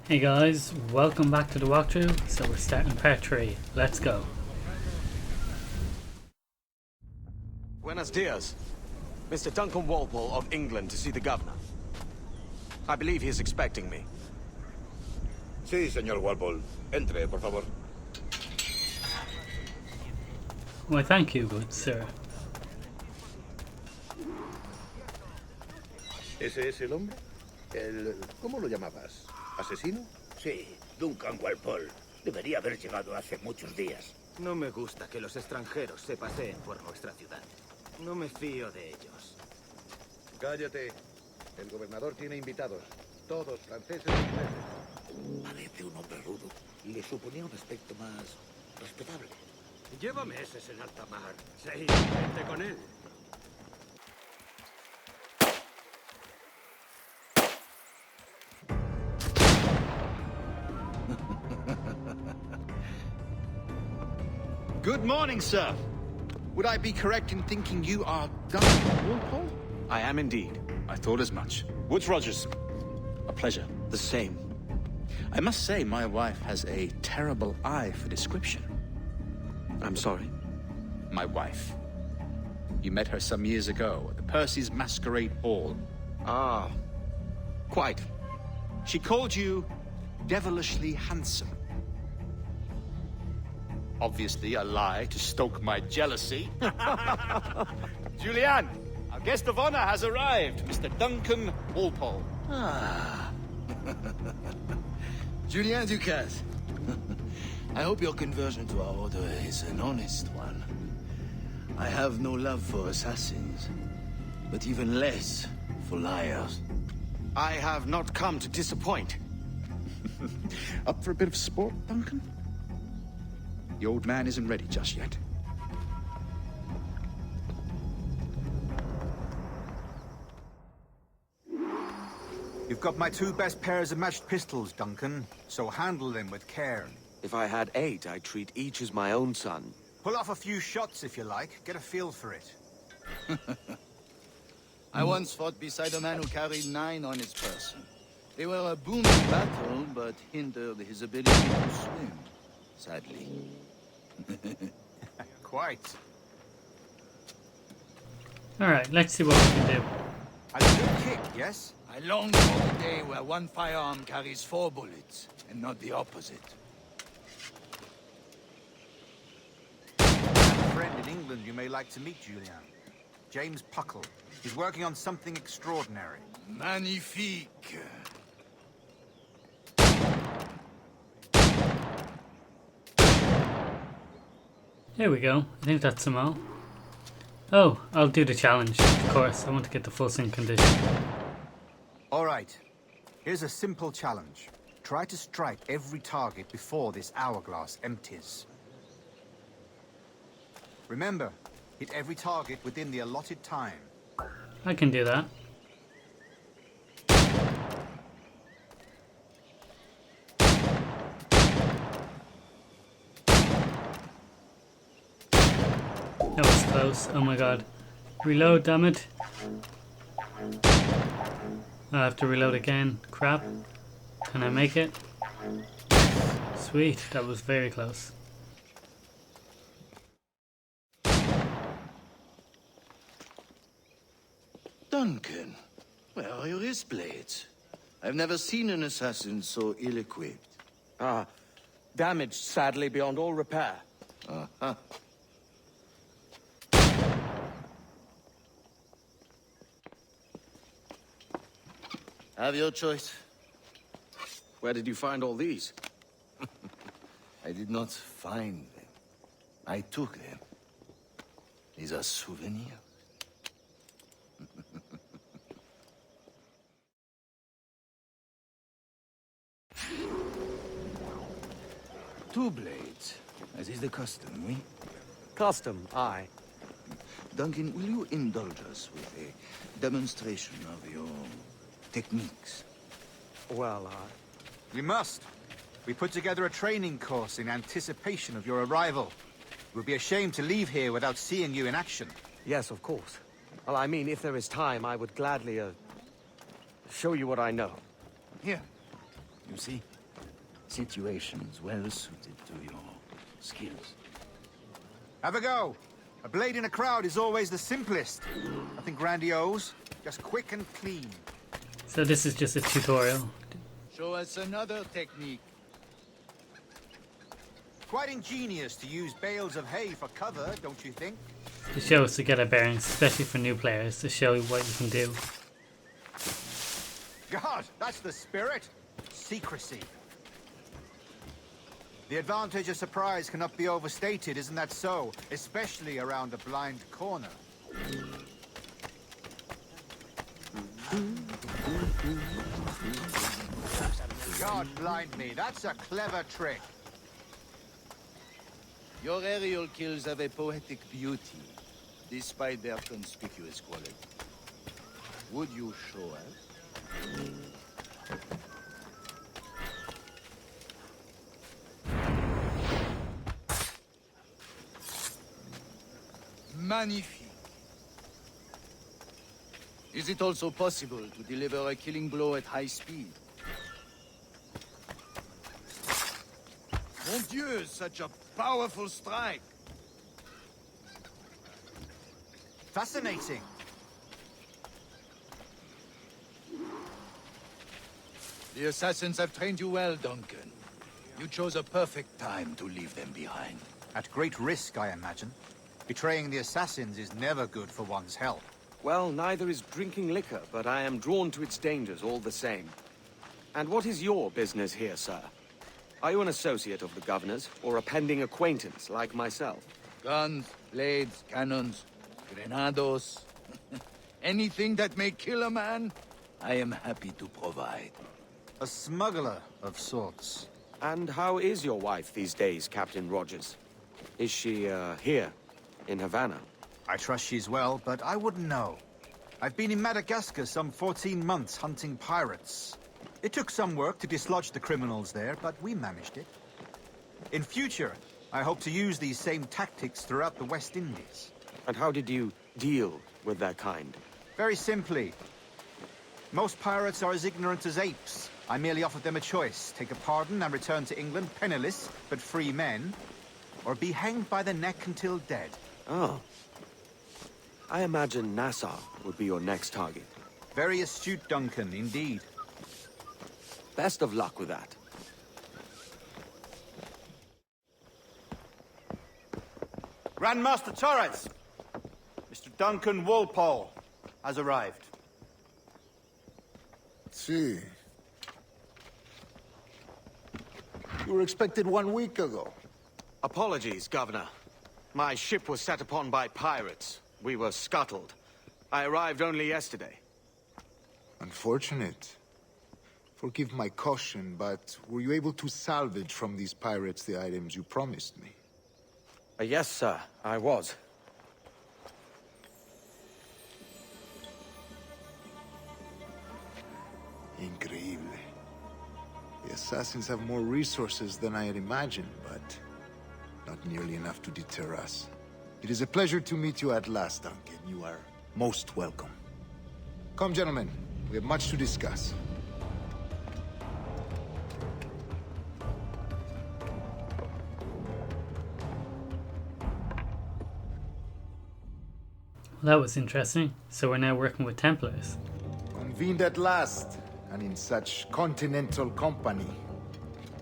Hey guys, welcome back to the walkthrough. So we're starting part 3. Let's go. Buenos dias. Mr. Duncan Walpole of England to see the governor. I believe he is expecting me. Sí, señor Walpole. Entre, por favor. Why, thank you, good sir. ¿Ese es el hombre? ¿Cómo lo llamabas? ¿Asesino? Sí, Duncan Walpole. Debería haber llegado hace muchos días. No me gusta que los extranjeros se paseen por nuestra ciudad. No me fío de ellos. Cállate. El gobernador tiene invitados. Todos franceses e ingleses. Parece un hombre rudo. Le suponía un aspecto más respetable. Lleva meses en alta mar. Sí, vente con él. Good morning, sir. Would I be correct in thinking you are Duncan Walpole? I am indeed. I thought as much. Woods Rogers. A pleasure. The same. I must say, my wife has a terrible eye for description. I'm sorry. My wife. You met her some years ago at the Percy's Masquerade Ball. Ah, quite. She called you devilishly handsome. Obviously a lie to stoke my jealousy. Julianne, our guest of honor has arrived, Mr. Duncan Walpole. Ah. Julien Ducasse. I hope your conversion to our order is an honest one. I have no love for assassins, but even less for liars. I have not come to disappoint. Up for a bit of sport, Duncan? The old man isn't ready just yet. You've got my 2 best pairs of matched pistols, Duncan, so handle them with care. If I had 8, I'd treat each as my own son. Pull off a few shots if you like, get a feel for it. I once fought beside a man who carried 9 on his person. They were a boon in battle, but hindered his ability to swim, sadly. Quite. Alright, let's see what we can do. A good kick, yes? I long for the day where one firearm carries 4 bullets, and not the opposite. I have a friend in England you may like to meet, Julian. James Puckle. He's working on something extraordinary. Magnifique. Here we go. I think that's them all. Oh, I'll do the challenge, of course. I want to get the full sync condition. Alright. Here's a simple challenge. Try to strike every target before this hourglass empties. Remember, hit every target within the allotted time. I can do that. That was close. Oh my god. Reload, damn it. I have to reload again. Crap. Can I make it? Sweet. That was very close. Duncan, where are your wrist blades? I've never seen an assassin so ill-equipped. Ah, damaged sadly beyond all repair. Uh-huh. Have your choice. Where did you find all these? I did not find them. I took them. These are souvenirs. 2 blades, as is the custom, oui? Custom, aye. Duncan, will you indulge us with a demonstration of your techniques? Well, We must. We put together a training course in anticipation of your arrival. It would be a shame to leave here without seeing you in action. yes, of course. Well, I mean, if there is time, I would gladly, show you what I know. Here, you see? situations well suited to your skills. Have a go. A blade in a crowd is always the simplest. Nothing grandiose, just quick and clean. So this is just a tutorial. Show us another technique. Quite ingenious to use bales of hay for cover, don't you think? To show us to get our bearings, especially for new players, to show you what you can do. God, that's the spirit. Secrecy. The advantage of surprise cannot be overstated, isn't that so? Especially around a blind corner. God blind me, that's a clever trick. Your aerial kills have a poetic beauty, despite their conspicuous quality. Would you show us? Magnifique. Is it also possible to deliver a killing blow at high speed? Mon Dieu, such a powerful strike! Fascinating. The assassins have trained you well, Duncan. You chose a perfect time to leave them behind. At great risk, I imagine. Betraying the assassins is never good for one's health. Well, neither is drinking liquor, but I am drawn to its dangers all the same. And what is your business here, sir? Are you an associate of the governor's, or a pending acquaintance like myself? Guns, blades, cannons, grenados. Anything that may kill a man, I am happy to provide. A smuggler of sorts. And how is your wife these days, Captain Rogers? Is she, here, in Havana? I trust she's well, but I wouldn't know. I've been in Madagascar some 14 months hunting pirates. It took some work to dislodge the criminals there, but we managed it. In future, I hope to use these same tactics throughout the West Indies. And how did you deal with that kind? Very simply. Most pirates are as ignorant as apes. I merely offered them a choice. Take a pardon and return to England penniless, but free men, or be hanged by the neck until dead. Oh. I imagine Nassau would be your next target. Very astute, Duncan, indeed. Best of luck with that. Grandmaster Torres! Mr. Duncan Walpole has arrived. See. You were expected 1 week ago. Apologies, Governor. My ship was set upon by pirates. We were scuttled. I arrived only yesterday. Unfortunate. Forgive my caution, but were you able to salvage from these pirates the items you promised me? Yes, sir, I was. Increíble. The assassins have more resources than I had imagined, but not nearly enough to deter us. It is a pleasure to meet you at last, Duncan. You are most welcome. Come, gentlemen. We have much to discuss. Well, that was interesting. So we're now working with Templars. Convened at last, and in such continental company.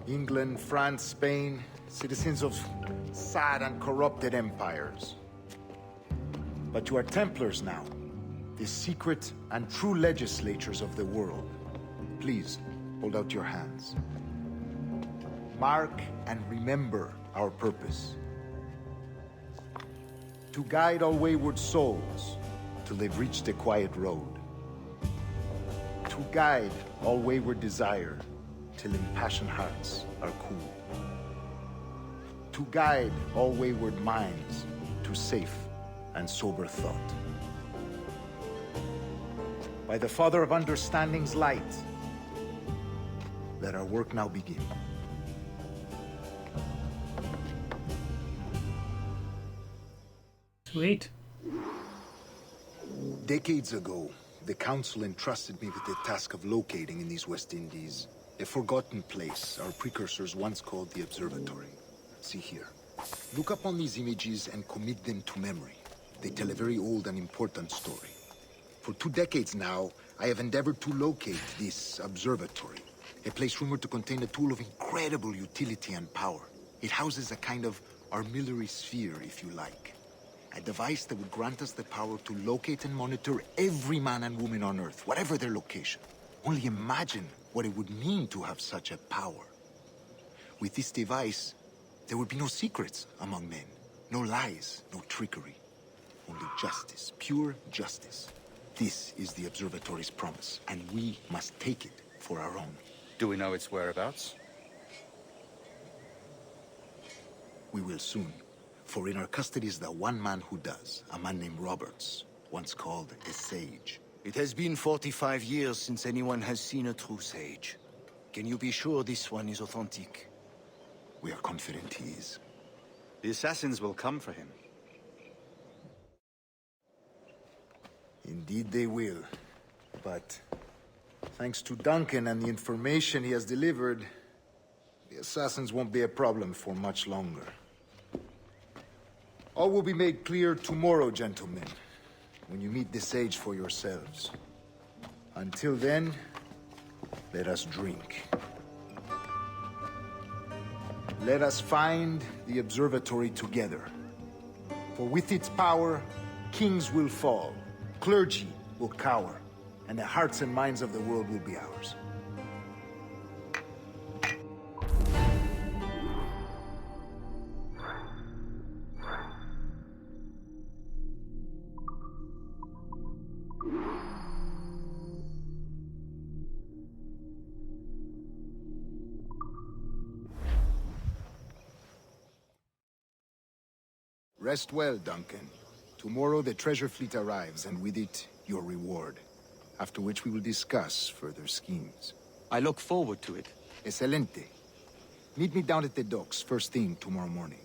England, France, Spain, citizens of sad and corrupted empires. But you are Templars now, the secret and true legislators of the world. Please, hold out your hands. Mark and remember our purpose. To guide all wayward souls till they've reached a quiet road. To guide all wayward desire till impassioned hearts are cool. To guide all wayward minds to safe and sober thought. By the Father of Understanding's light, let our work now begin. Sweet. Decades ago, the Council entrusted me with the task of locating in these West Indies A forgotten place our precursors once called the Observatory. See here. Look up on these images and commit them to memory. They tell a very old and important story. For 2 decades now, I have endeavored to locate this observatory. A place rumored to contain a tool of incredible utility and power. It houses a kind of armillary sphere, if you like. A device that would grant us the power to locate and monitor every man and woman on Earth, whatever their location. Only imagine what it would mean to have such a power. With this device, there would be no secrets among men. No lies, no trickery. Only justice, pure justice. This is the Observatory's promise, and we must take it for our own. Do we know its whereabouts? We will soon. For in our custody is the one man who does, a man named Roberts, once called a sage. It has been 45 years since anyone has seen a true sage. Can you be sure this one is authentic? We are confident he is. The assassins will come for him. Indeed they will. But thanks to Duncan and the information he has delivered, the assassins won't be a problem for much longer. All will be made clear tomorrow, gentlemen, when you meet the sage for yourselves. Until then, let us drink. Let us find the observatory together. For with its power, kings will fall, clergy will cower, and the hearts and minds of the world will be ours. Rest well, Duncan. Tomorrow the treasure fleet arrives, and with it, your reward. After which we will discuss further schemes. I look forward to it. Excelente. Meet me down at the docks first thing tomorrow morning.